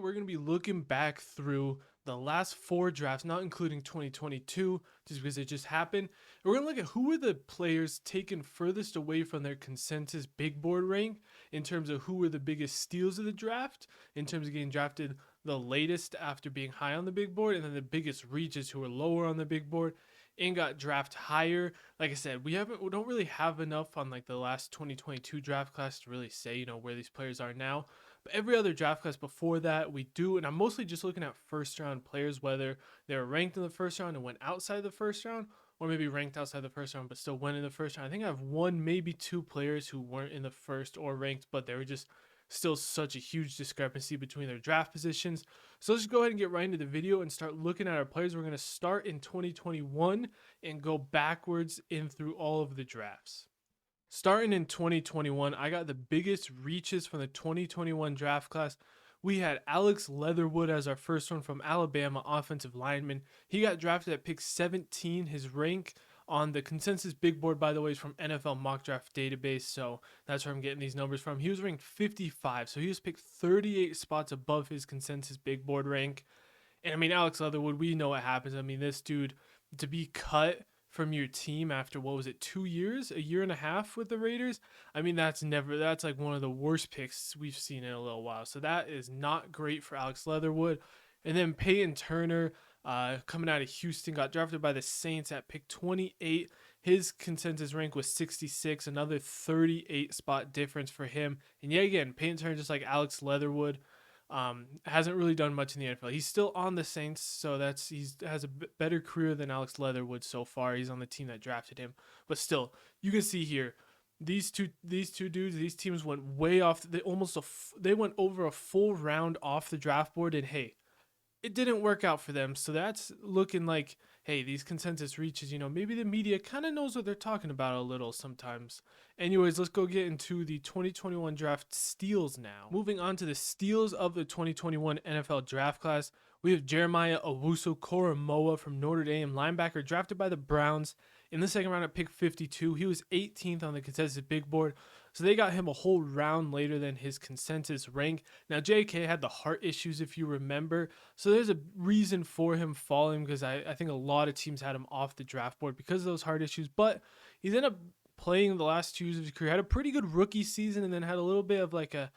we're going to be looking back through the last 4 drafts, not including 2022, just because it just happened. We're going to look at who were the players taken furthest away from their consensus big board rank in terms of who were the biggest steals of the draft, in terms of getting drafted the latest after being high on the big board, and then the biggest reaches who were lower on the big board and got drafted higher. Like I said, we don't really have enough on like the last 2022 draft class to really say, where these players are now. But every other draft class before that, we do, and I'm mostly just looking at first round players, whether they were ranked in the first round and went outside the first round, or maybe ranked outside the first round but still went in the first round. I think I have one, maybe 2 players who weren't in the first or ranked, but they were just still such a huge discrepancy between their draft positions. So let's just go ahead and get right into the video and start looking at our players. We're going to start in 2021 and go backwards in through all of the drafts. Starting in 2021, I got the biggest reaches from the 2021 draft class. We had Alex Leatherwood as our first one from Alabama, offensive lineman. He got drafted at pick 17. His rank on the consensus big board, by the way, is from NFL mock draft database, so that's where I'm getting these numbers from. He was ranked 55, so he was picked 38 spots above his consensus big board rank. And I mean, Alex Leatherwood, we know what happens. I mean, this dude, to be cut from your team after, what was it, 2 years, a year and a half with the Raiders, I mean, that's like one of the worst picks we've seen in a little while. So that is not great for Alex Leatherwood. And then Peyton Turner, coming out of Houston, got drafted by the Saints at pick 28. His consensus rank was 66, another 38 spot difference for him. And yet again, Peyton Turner, just like Alex Leatherwood, hasn't really done much in the NFL. He's still on the Saints, so he has a better career than Alex Leatherwood so far. He's on the team that drafted him, but still, you can see here these two dudes. These teams went way off. They went over a full round off the draft board, and hey, it didn't work out for them. So that's looking like, hey, these consensus reaches, maybe the media kind of knows what they're talking about a little sometimes. Anyways, let's go get into the 2021 draft steals now. Moving on to the steals of the 2021 NFL draft class, we have Jeremiah Owusu-Koramoah from Notre Dame, linebacker, drafted by the Browns in the second round at pick 52. He was 18th on the consensus big board, so they got him a whole round later than his consensus rank. Now, JK had the heart issues, if you remember, so there's a reason for him falling, because I think a lot of teams had him off the draft board because of those heart issues, but he's ended up playing the last 2 years of his career, had a pretty good rookie season, and then had a little bit of like a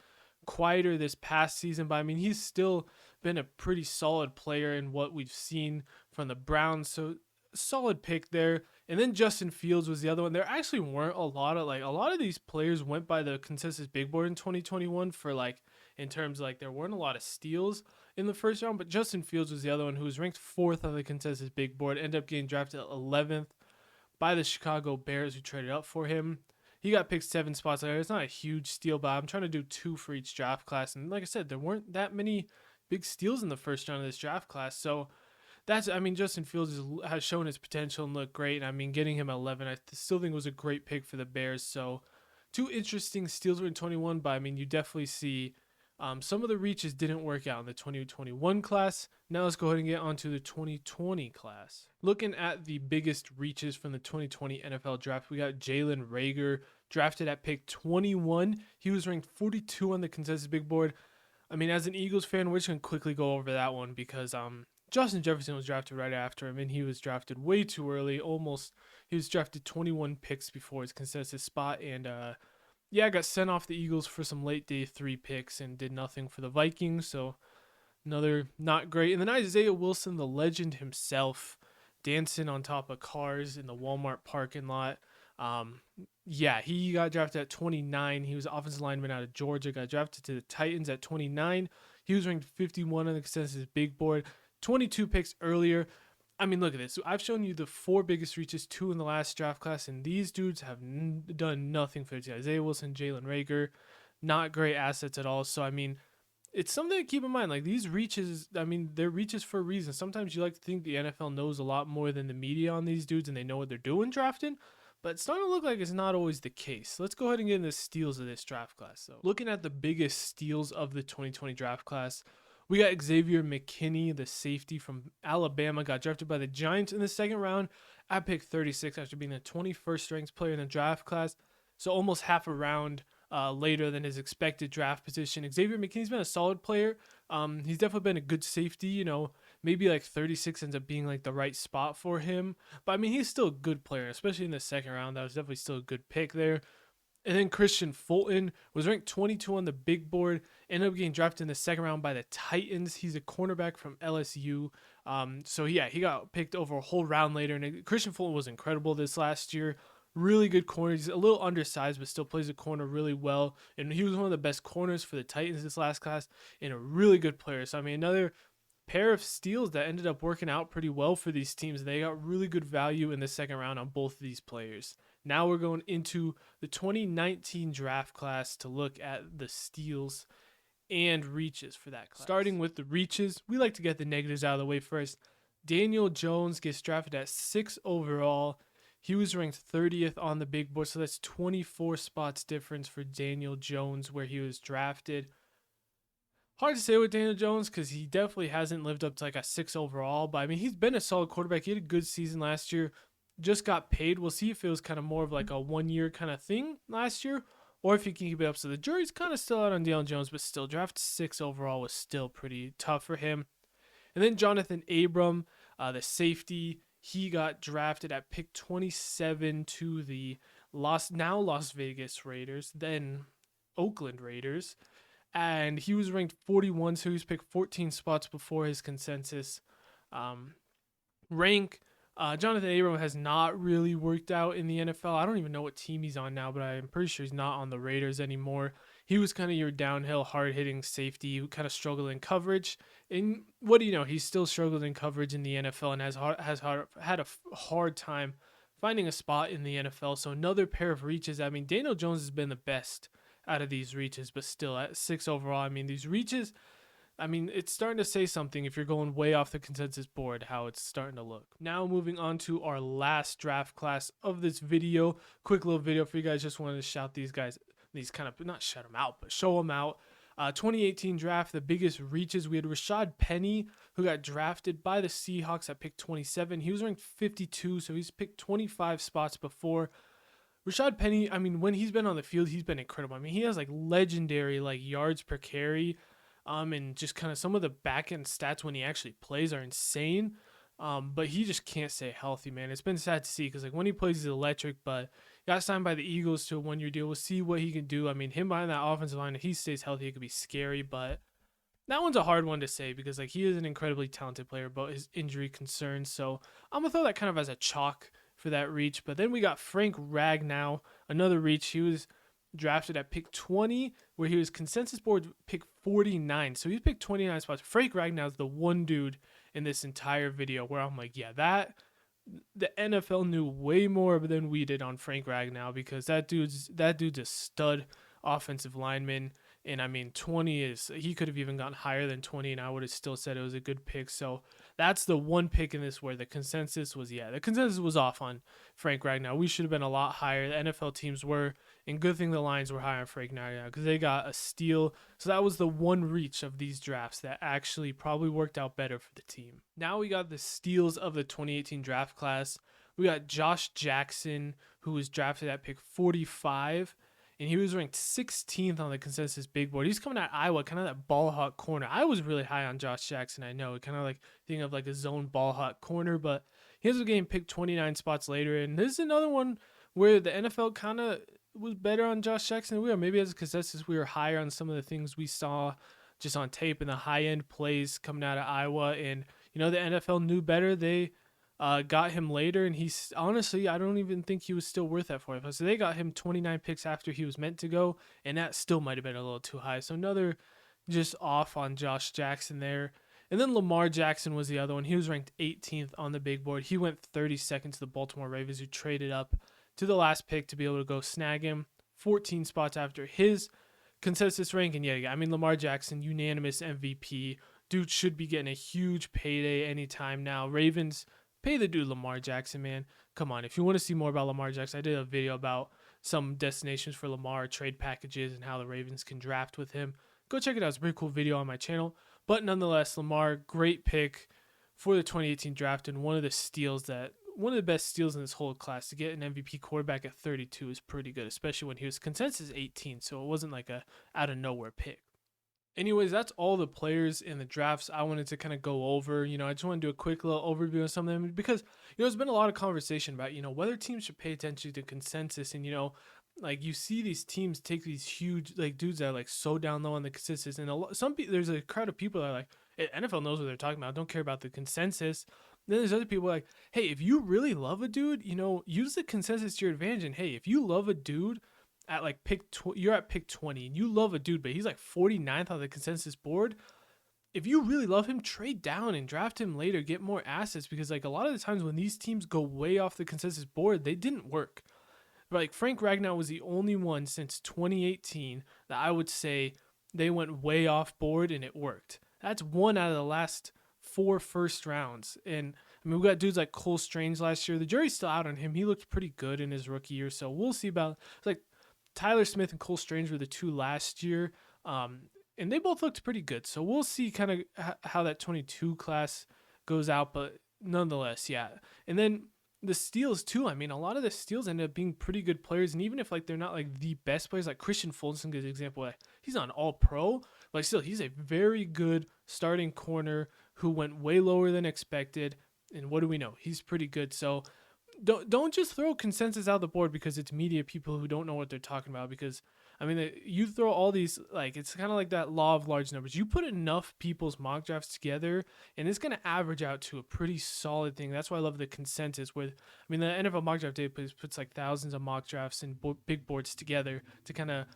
quieter this past season. But I mean, he's still been a pretty solid player in what we've seen from the Browns, so solid pick there. And then Justin Fields was the other one. There actually weren't a lot of these players went by the consensus big board in 2021 for in terms of there weren't a lot of steals in the first round, but Justin Fields was the other one who was ranked 4th on the consensus big board, ended up getting drafted 11th by the Chicago Bears, who traded up for him. He got picked 7 spots later. It's not a huge steal, but I'm trying to do 2 for each draft class. And like I said, there weren't that many big steals in the first round of this draft class. So Justin Fields has shown his potential and looked great. And I mean, getting him at 11, I still think was a great pick for the Bears. So 2 interesting steals were in 21, but I mean, you definitely see some of the reaches didn't work out in the 2021 class. Now let's go ahead and get onto the 2020 class. Looking at the biggest reaches from the 2020 NFL draft, we got Jalen Reagor, drafted at pick 21. He was ranked 42 on the consensus big board. I mean, as an Eagles fan, we're just going to quickly go over that one because Justin Jefferson was drafted right after him, and he was drafted way too early. He was drafted 21 picks before his consensus spot, and I got sent off the Eagles for some late day 3 picks and did nothing for the Vikings. So another not great. And then Isaiah Wilson, the legend himself, dancing on top of cars in the Walmart parking lot. He got drafted at 29. He was an offensive lineman out of Georgia, got drafted to the Titans at 29. He was ranked 51 on the consensus big board, 22 picks earlier. I mean, look at this. So I've shown you the 4 biggest reaches, 2 in the last draft class, and these dudes have done nothing for the team. Isaiah Wilson, Jalen Reagor, not great assets at all. So, I mean, it's something to keep in mind. These reaches, I mean, they're reaches for a reason. Sometimes you like to think the NFL knows a lot more than the media on these dudes, and they know what they're doing drafting, but it's starting to look like it's not always the case. Let's go ahead and get into the steals of this draft class. So, looking at the biggest steals of the 2020 draft class, we got XAVIER McKinney, the safety from Alabama, got drafted by the Giants in the second round at pick 36 after being the 21st ranked player in the draft class. So almost half a round later than his expected draft position. XAVIER McKinney's been a solid player He's definitely been a good safety. Maybe like 36 ends up being like the right spot for him. But I mean, he's still a good player, especially in the second round. That was definitely still a good pick there. And then Christian Fulton was ranked 22 on the big board, ended up getting drafted in the second round by the Titans. He's a cornerback from LSU. So yeah, he got picked over a whole round later. And Christian Fulton was incredible this last year. Really good corner. He's a little undersized, but still plays the corner really well. And he was one of the best corners for the Titans this last class, and a really good player. So I mean, another pair of steals that ended up working out pretty well for these teams. They got really good value in the second round on both of these players. Now we're going into the 2019 draft class to look at the steals and reaches for that class. Starting with the reaches, we like to get the negatives out of the way first. Daniel Jones gets drafted at 6 overall. He was ranked 30th on the big board, so that's 24 spots difference for Daniel Jones where he was drafted. Hard to say with Daniel Jones because he definitely hasn't lived up to like a 6 overall, but I mean, he's been a solid quarterback. He had a good season last year, just got paid. We'll see if it was kind of more of like a 1 year kind of thing last year, or if he can keep it up. So the jury's kind of still out on Daniel Jones, but still, draft 6 overall was still pretty tough for him. And then Jonathan Abram, the safety, he got drafted at pick 27 to the Las Vegas Raiders, then Oakland Raiders. And he was ranked 41, so he was picked 14 spots before his consensus rank. Jonathan Abram has not really worked out in the NFL. I don't even know what team he's on now, but I'm pretty sure he's not on the Raiders anymore. He was kind of your downhill, hard-hitting safety who kind of struggled in coverage. And what do you know? He's still struggled in coverage in the NFL and had a hard time finding a spot in the NFL. So another pair of reaches. I mean, Daniel Jones has been the best out of these reaches, but still at 6 overall. I mean, these reaches, I mean, it's starting to say something if you're going way off the consensus board, how it's starting to look. Now moving on to our last draft class of this video. Quick little video for you guys. Just wanted to shout these guys, not shout them out, but show them out. 2018 draft, the biggest reaches. We had RASHAAD Penny, who got drafted by the Seahawks at pick 27. He was ranked 52, so he's picked 25 spots before. RASHAAD Penny, I mean, when he's been on the field, he's been incredible. I mean, he has like legendary like yards per carry, and just kind of some of the back end stats when he actually plays are insane. But he just can't stay healthy, man. It's been sad to see because like when he plays, he's electric. But he got signed by the Eagles to a 1 year deal. We'll see what he can do. I mean, him behind that offensive line, if he stays healthy, it could be scary. But that one's a hard one to say because like he is an incredibly talented player, but his injury concerns. So I'm gonna throw that kind of as a chalk for that reach. But then we got Frank Ragnow, another reach. He was drafted at pick 20, where he was consensus board pick 49. So he's picked 29 spots. Frank Ragnow is the one dude in this entire video where I'm like, yeah, the NFL knew way more than we did on Frank Ragnow because that dude's a stud offensive lineman. And I mean, 20 he could have even gotten higher than 20, and I would have still said it was a good pick. So that's the one pick in this where the consensus was off on Frank Ragnow. We should have been a lot higher. The NFL teams were, and good thing the Lions were higher on Frank Ragnow because they got a steal. So that was the one reach of these drafts that actually probably worked out better for the team. Now we got the steals of the 2018 draft class. We got Josh Jackson, who was drafted at pick 45. And he was ranked 16th on the consensus big board. He's coming out of Iowa, kind of that ball hawk corner. I was really high on Josh Jackson, I know. Kind of like thinking of like a zone ball hawk corner, but he ends up getting picked 29 spots later. And this is another one where the NFL kind of was better on Josh Jackson than we were. Maybe as a consensus, we were higher on some of the things we saw just on tape and the high-end plays coming out of Iowa. And, you know, the NFL knew better. They got him later, and he's honestly, I don't even think he was still worth that for him. So they got him 29 picks after he was meant to go, and that still might have been a little too high. So another just off on Josh Jackson there. And then Lamar Jackson was the other one. He was ranked 18th on the big board. He went 32nd to the Baltimore Ravens, who traded up to the last pick to be able to go snag him 14 spots after his consensus rank. And yeah, I mean, Lamar Jackson, unanimous MVP. Dude should be getting a huge payday anytime now. Ravens, pay the dude Lamar Jackson, man. Come on. If you want to see more about Lamar Jackson, I did a video about some destinations for Lamar, trade packages, and how the Ravens can draft with him. Go check it out. It's a pretty cool video on my channel. But nonetheless, Lamar, great pick for the 2018 draft, and one of the best steals in this whole class. To get an MVP quarterback at 32 is pretty good, especially when he was consensus 18, so it wasn't like a out of nowhere pick. Anyways, that's all the players in the drafts I wanted to kind of go over. I just want to do a quick little overview of some of them because there's been a lot of conversation about whether teams should pay attention to consensus, and like you see these teams take these huge like dudes that are like so down low on the consensus, and some people, there's a crowd of people that are like, "Hey, NFL knows what they're talking about. Don't care about the consensus." Then there's other people like, "Hey, if you really love a dude, use the consensus to your advantage. And hey, if you love a dude at like you're at pick 20 and you love a dude, but he's like 49th on the consensus board, if you really love him, trade down and draft him later, get more assets, because like a lot of the times when these teams go way off the consensus board, they didn't work. Like Frank Ragnow was the only one since 2018 that I would say they went way off board and it worked. That's one out of the last 4 first rounds. And I mean, we got dudes like Cole Strange last year. The jury's still out on him. He looked pretty good in his rookie year, so we'll see about like Tyler Smith and Cole Strange were the 2 last year, and they both looked pretty good. So we'll see kind of how that 22 class goes out, but nonetheless, yeah. And then the steals too. I mean, a lot of the steals end up being pretty good players, and even if like they're not like the best players, like Christian Fulton's a good example. Like, he's not all pro, but still he's a very good starting corner who went way lower than expected. And what do we know? He's pretty good. So don't just throw consensus out the board because it's media people who don't know what they're talking about. Because I mean, you throw all these, like, it's kind of like that law of large numbers. You put enough people's mock drafts together, and it's going to average out to a pretty solid thing. That's why I love the consensus. With, I mean, the NFL mock draft day puts like thousands of mock drafts and big boards together to kind of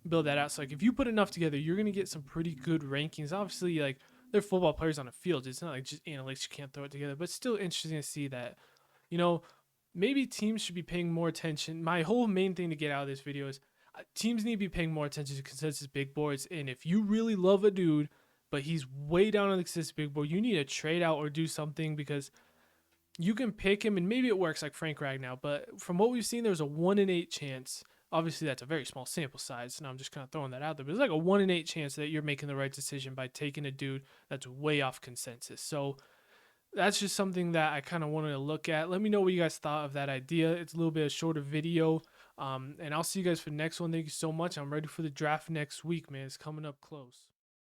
build that out. So like, if you put enough together, you're going to get some pretty good rankings. Obviously, like, they're football players on a field. It's not like just analytics. You can't throw it together, but it's still interesting to see that, maybe teams should be paying more attention. My whole main thing to get out of this video is teams need to be paying more attention to consensus big boards. And if you really love a dude, but he's way down on the consensus big board, you need to trade out or do something, because you can pick him and maybe it works like Frank Ragnow. But from what we've seen, there's a 1 in 8 chance. Obviously, that's a very small sample size, and I'm just kind of throwing that out there. But it's like a 1 in 8 chance that you're making the right decision by taking a dude that's way off consensus. So that's just something that I kind of wanted to look at. Let me know what you guys thought of that idea. It's a little bit of shorter video. And I'll see you guys for the next one. Thank you so much. I'm ready for the draft next week, man. It's coming up close.